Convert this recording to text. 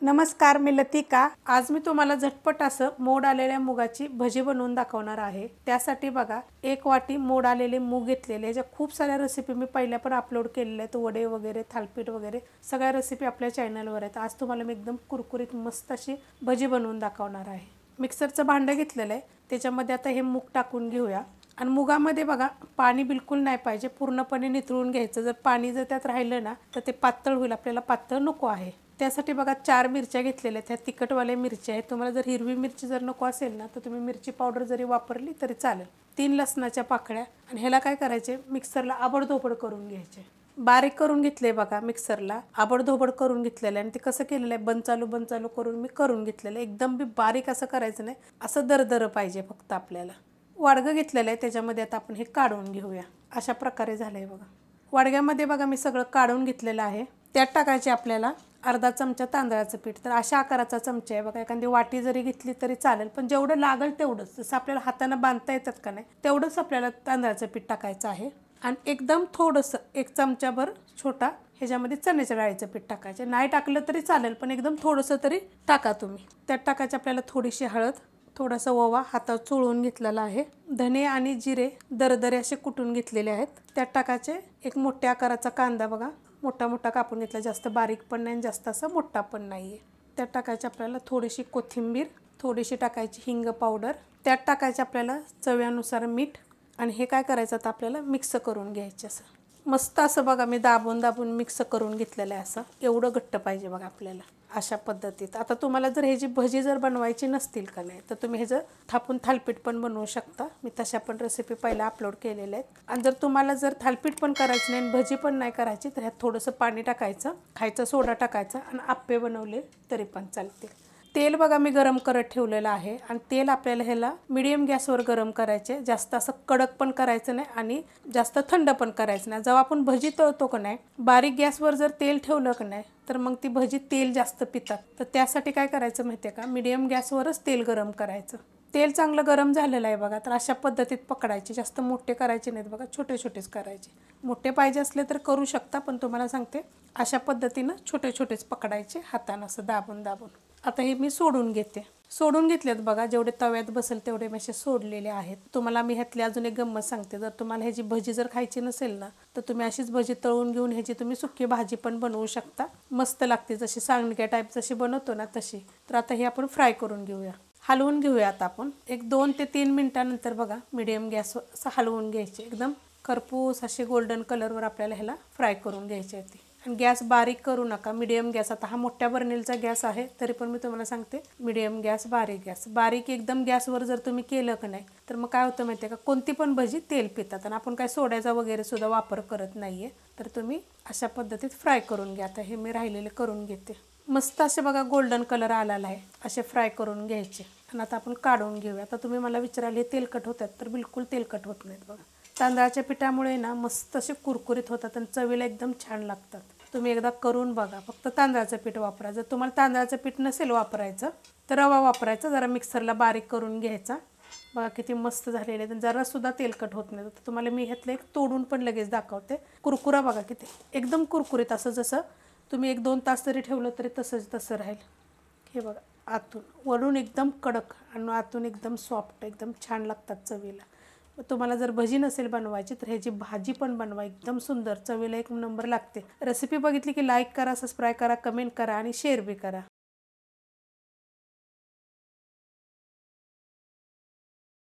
नमस्कार, मी लतिका। आज मी तुम्हाला झटपट असं मोड आलेल्या मुगाची भजी बनवून दाखवणार आहे। त्यासाठी बघा, 1 वाटी मोड आलेले मूग घेतलेले। याच्या खूप साऱ्या रेसिपी मी पहिल्या पण अपलोड केलेल्या आहेत, वडे वगैरे, थालपीठ वगैरे सगळ्या रेसिपी आपल्या चॅनलवर आहेत। आज तुम्हाला मी एकदम कुरकुरीत मस्त अशी भजी बनवून दाखवणार आहे। मिक्सरचं भांडं घेतलेलं आहे, त्याच्यामध्ये आता हे मूग टाकून घेऊया। आणि मुगामध्ये बघा, पाणी बिलकुल नाही पाहिजे, पूर्णपणे निथळून घ्यायचं। जर पाणी जर त्यात राहिलं ना तर ते पातळ होईल, आपल्याला पातळ नको आहे। त्यासाठी बघा 4 मिरच्या घेतलेल्या आहेत, ह्या तिखटवाल्या मिरच्या आहेत। तुम्हाला जर हिरवी मिरची जर नको असेल ना तर तुम्ही मिरची पावडर जरी वापरली तरी चालेल। 3 लसणाच्या पाकळ्या। आणि ह्याला काय करायचे, मिक्सरला आबडधोबड करून घ्यायचे। बारीक करून घेतले बघा, मिक्सरला आबडधोबड करून घेतलेलं आहे। आणि ते कसं केलेलं आहे, बंद चालू करून मी करून घेतलेलं आहे। एकदम बी बारीक असं करायचं नाही, असं दरदर पाहिजे फक्त आपल्याला। वाडगं घेतलेलं आहे, त्याच्यामध्ये आता आपण हे काढून घेऊया। अशा प्रकारे झालं आहे बघा। वाडग्यामध्ये बघा मी सगळं काढून घेतलेलं आहे। त्यात टाकायचे आपल्याला अर्धा चमचा तांदळाचं पीठ। तर अशा आकाराचा चमचा आहे बघा, एखादी वाटी जरी घेतली तरी चालेल, पण जेवढं लागेल तेवढंच। जसं आपल्याला हाताने बांधता येतात का नाही तेवढंच आपल्याला तांदळाचं पीठ टाकायचं आहे। आणि एकदम थोडंसं 1 चमचाभर छोटा ह्याच्यामध्ये चण्याच्या डाळीचं पीठ टाकायचं। नाही टाकलं तरी चालेल, पण एकदम थोडंसं तरी टाका तुम्ही। त्यात टाकायचं आपल्याला थोडीशी हळद, थोडासा ओवा हातावर चोळून घेतलेला आहे। धने आणि जिरे दरदरे असे कुटून घेतलेले आहेत। त्यात टाकायचे 1 मोठ्या आकाराचा कांदा बघा, मोठा मोठा कापून घेतला, जास्त बारीक पण नाही जास्त असा मोठा पण नाही आहे। त्यात टाकायचे आपल्याला थोडीशी कोथिंबीर, थोडीशी टाकायची हिंग पावडर। त्यात टाकायचे आपल्याला चवीनुसार मीठ। आणि हे काय करायचं, आता आपल्याला मिक्स करून घ्यायचं। असं मस्त असं बघा, मी दाबून मिक्स करून घेतलेलं आहे। असं एवढं घट्ट पाहिजे बघा आपल्याला, अशा पद्धतीत। आता तुम्हाला जर ह्याची भजी जर बनवायची नसतील का नाही तर तुम्ही ह्याचं थापून थालपीठ पण बनवू शकता। मी तशा पण रेसिपी पहिला अपलोड केलेल्या आहेत। आणि जर तुम्हाला जर थालपीठ पण करायचं नाही आणि भजी पण नाही करायची तर ह्यात थोडंसं पाणी टाकायचं, खायचा सोडा टाकायचा आणि आप्पे बनवले तरी पण चालतील। तेल बघा मी गरम करत ठेवलेलं आहे। आणि तेल आपल्याला ह्याला मीडियम गॅसवर गरम करायचे, जास्त असं कडक पण करायचं नाही आणि जास्त थंड पण करायचं नाही। जेव्हा आपण भजी तळतो का नाही, बारीक गॅसवर जर तेल ठेवलं का नाही तर मग ती भजी तेल जास्त पितात। तर त्यासाठी काय करायचं माहिती आहे का, मीडियम गॅसवरच तेल गरम करायचं। तेल चांगलं गरम झालेलं आहे बघा, तर अशा पद्धतीत पकडायचे। जास्त मोठे करायचे नाहीत बघा, छोटे छोटेच करायचे। मोठे पाहिजे असले तर करू शकता, पण तुम्हाला सांगते अशा पद्धतीनं छोटे छोटेच पकडायचे, हातानं असं दाबून। आता हे मी सोडून घेते। सोडून घेतलेत बघा, जेवढे तव्यात बसेल तेवढे मी असे सोडलेले आहेत। तुम्हाला मी ह्यातली अजून एक गंमत सांगते, जर तुम्हाला ह्याची भजी जर खायची नसेल ना तर तुम्ही अशीच भजी तळून घेऊन ह्याची तुम्ही सुकी भाजी पण बनवू शकता, मस्त लागते। जशी सांडग्या टाईप जशी बनवतो ना तशी। तर आता हे आपण फ्राय करून घेऊया, हलवून घेऊया। आता आपण 1 2 ते 3 मिनिटानंतर बघा मीडियम गॅसवर असं हलवून घ्यायचे। एकदम खरपूस असे गोल्डन कलरवर आपल्याला ह्याला फ्राय करून घ्यायचे आहे। आणि गॅस बारीक करू नका, मीडियम गॅस। आता हा मोठ्या बर्नेलचा गॅस आहे, तरी पण मी तुम्हाला सांगते मीडियम गॅस, बारीक गॅस। बारीक एकदम गॅसवर जर तुम्ही केलं का नाही तर मग काय होतं माहिती आहे का, कोणती पण भजी तेल पितात आणि आपण काय सोड्याचा वगैरे सुद्धा वापर करत नाही आहे। तर तुम्ही अशा पद्धतीत फ्राय करून घ्या। आता हे मी राहिलेले करून घेते। मस्त असे बघा गोल्डन कलर आलेला आहे, असे फ्राय करून घ्यायचे। आणि आता आपण काढून घेऊया। आता तुम्ही मला विचाराल हे तेलकट होतात, तर बिलकुल तेलकट होत नाहीत बघा। तांदळाच्या पिठामुळे ना मस्त असे कुरकुरीत होतात आणि चवीला एकदम छान लागतात। तुम्ही एकदा करून बघा, फक्त तांदळाचं पीठ वापरा। जर तुम्हाला तांदळाचं पीठ नसेल वापरायचं तर रवा वापरायचा, जरा मिक्सरला बारीक करून घ्यायचा। बघा किती मस्त झालेले आहेत, जरासुद्धा तेलकट होत नाही। तर तुम्हाला मी ह्यातलं एक तोडून पण लगेच दाखवते। कुरकुरा बघा किती एकदम कुरकुरीत, असं जसं तुम्ही 1 2 तास तरी ठेवलं तरी तसं राहील। हे बघा, आतून वरून एकदम कडक आणि आतून एकदम सॉफ्ट, एकदम छान लागतात चवीला। तुम्हाला जर भजी नसेल बनवायची तर ह्याची भाजी पण बनवा, एकदम सुंदर चवीला 1 नंबर लागते। रेसिपी बघितली की लाईक करा, सबस्क्राईब करा, कमेंट करा आणि शेअर बी करा।